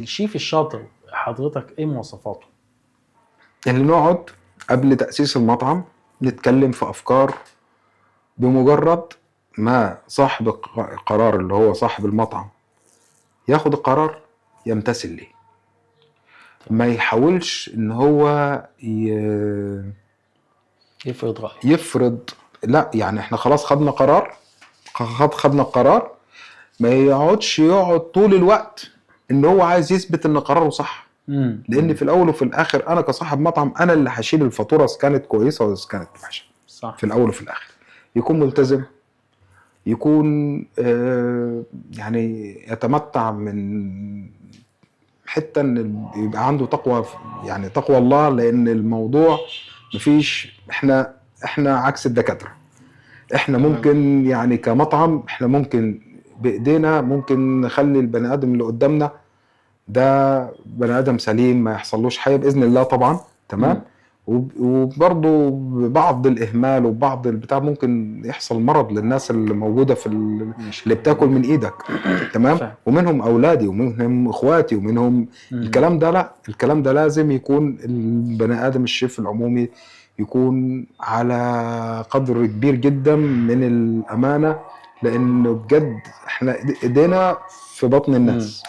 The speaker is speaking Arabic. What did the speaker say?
الشيف الشاطر حضرتك ايه مواصفاته؟ اللي نقعد قبل تأسيس المطعم نتكلم في أفكار، بمجرد ما صاحب القرار اللي هو صاحب المطعم ياخد القرار يمتثل ليه، ما يحاولش ان هو يفرض رأيه. يفرض. لا يعني احنا خلاص خدنا قرار، خدنا القرار، ما يقعد طول الوقت ان هو عايز يثبت ان قراره صح. لان في الاول وفي الاخر انا كصاحب مطعم انا اللي هشيل الفاتوره اذا كانت كويسه ولا اذا كانت وحشه. صح. في الاول وفي الاخر يكون ملتزم، يكون يعني يتمتع من حته ان يبقى عنده تقوى، يعني تقوى الله. لان الموضوع مفيش، احنا عكس الدكاتره. احنا ممكن يعني كمطعم احنا ممكن بايدينا ممكن نخلي البني ادم اللي قدامنا ده بني ادم سليم ما يحصلوش حاجه باذن الله طبعا، تمام. وبرضه بعض الاهمال وبعض البتاع ممكن يحصل مرض للناس اللي موجوده في اللي بتاكل من ايدك، تمام. ومنهم اولادي ومنهم اخواتي ومنهم الكلام ده. لا، الكلام ده لازم يكون البني ادم الشيف العمومي يكون على قدر كبير جدا من الامانه، لانه بجد احنا ايدينا في بطن الناس.